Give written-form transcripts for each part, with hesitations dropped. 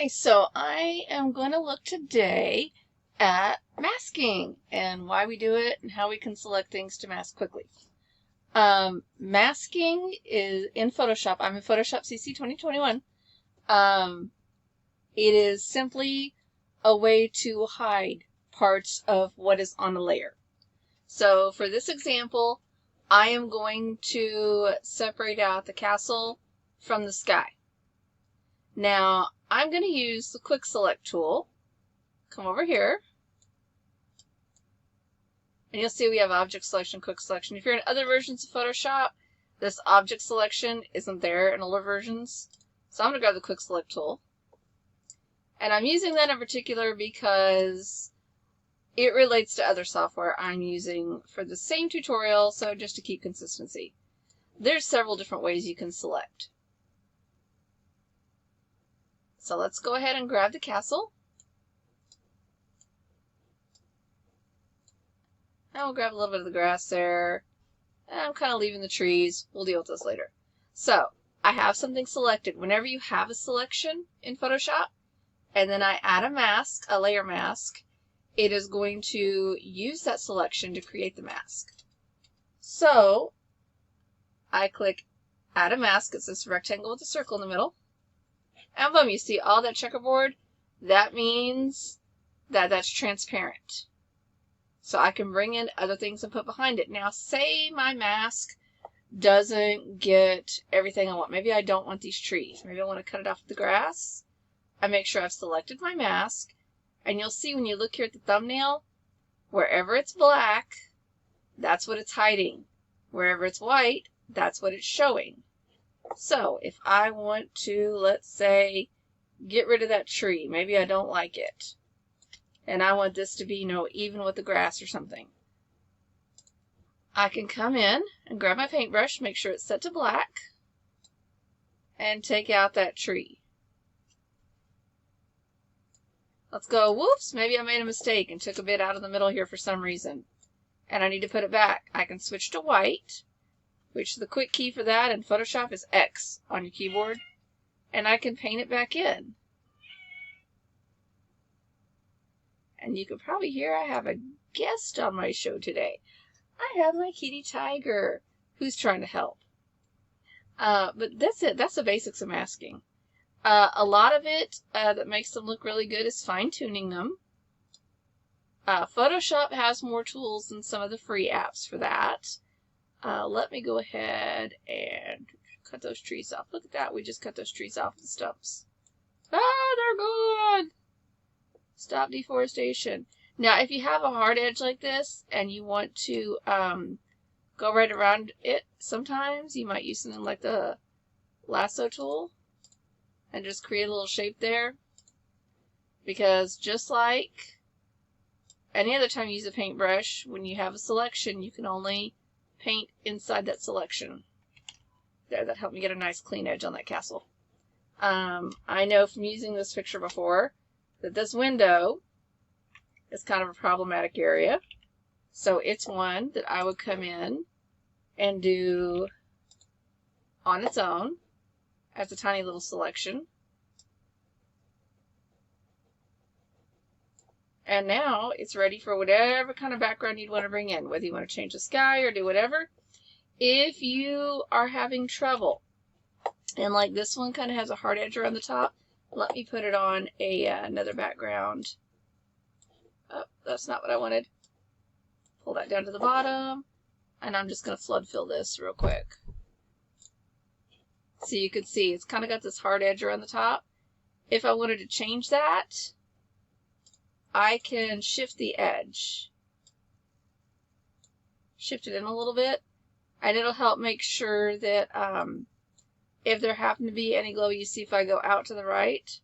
Hi, so I am going to look today at masking and why we do it and how we can select things to mask quickly. Masking is in Photoshop. I'm in Photoshop CC 2021. It is simply a way to hide parts of what is on a layer. So for this example, I am going to separate out the castle from the sky. Now, I'm going to use the Quick Select tool. Come over here. And you'll see we have Object Selection, Quick Selection. If you're in other versions of Photoshop, this Object Selection isn't there in older versions. So I'm going to grab the Quick Select tool. And I'm using that in particular because it relates to other software I'm using for the same tutorial, so just to keep consistency. There's several different ways you can select. So let's go ahead and grab the castle. And we'll grab a little bit of the grass there. And I'm kind of leaving the trees. We'll deal with this later. So I have something selected. Whenever you have a selection in Photoshop, and then I add a mask, a layer mask, it is going to use that selection to create the mask. So I click Add a Mask. It's this rectangle with a circle in the middle. And boom, you see all that checkerboard? That means that that's transparent. So I can bring in other things and put behind it. Now, say my mask doesn't get everything I want. Maybe I don't want these trees. Maybe I want to cut it off the grass. I make sure I've selected my mask. And you'll see when you look here at the thumbnail, wherever it's black, that's what it's hiding. Wherever it's white, that's what it's showing. So if I want to, let's say, get rid of that tree. Maybe I don't like it. And I want this to be, even with the grass or something. I can come in and grab my paintbrush, make sure it's set to black, and take out that tree. Let's go, whoops, maybe I made a mistake and took a bit out of the middle here for some reason. And I need to put it back. I can switch to white, which the quick key for that in Photoshop is X on your keyboard. And I can paint it back in. And you can probably hear I have a guest on my show today. I have my kitty Tiger, who's trying to help. But that's it. That's the basics of masking. A lot of it that makes them look really good is fine-tuning them. Photoshop has more tools than some of the free apps for that. Let me go ahead and cut those trees off. Look at that. We just cut those trees off the stumps. Ah, they're good. Stop deforestation. Now, if you have a hard edge like this and you want to go right around it, sometimes you might use something like the lasso tool and just create a little shape there. Because just like any other time you use a paintbrush, when you have a selection, you can only paint inside that selection. There, that helped me get a nice clean edge on that castle. I know from using this picture before that this window is kind of a problematic area. So it's one that I would come in and do on its own as a tiny little selection. And now it's ready for whatever kind of background you'd want to bring in, whether you want to change the sky or do whatever. If you are having trouble, and like this one kind of has a hard edge around the top, let me put it on another background. Oh, that's not what I wanted. Pull that down to the bottom, and I'm just going to flood fill this real quick. So you can see it's kind of got this hard edge around the top. If I wanted to change that, I can shift the edge. Shift it in a little bit, and it'll help make sure that if there happen to be any glow, you see if I go out to the right,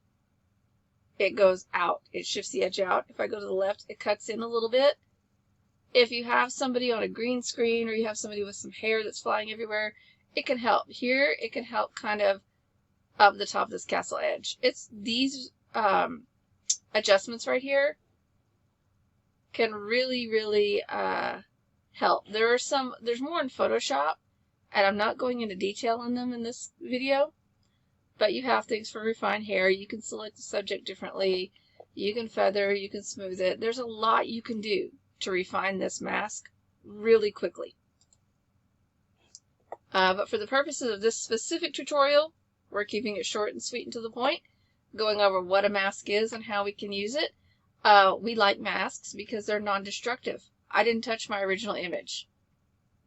it goes out. It shifts the edge out. If I go to the left, it cuts in a little bit. If you have somebody on a green screen or you have somebody with some hair that's flying everywhere, it can help. Here, it can help kind of up the top of this castle edge. It's these adjustments right here can really, really help. There's more in Photoshop, and I'm not going into detail on them in this video, but you have things for refined hair. You can select the subject differently. You can feather, you can smooth it. There's a lot you can do to refine this mask really quickly. But for the purposes of this specific tutorial, we're keeping it short and sweet and to the point, going over what a mask is and how we can use it. We like masks because they're non-destructive. I didn't touch my original image.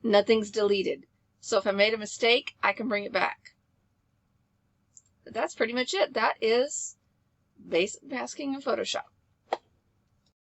Nothing's deleted. So if I made a mistake, I can bring it back. But that's pretty much it. That is basic masking in Photoshop.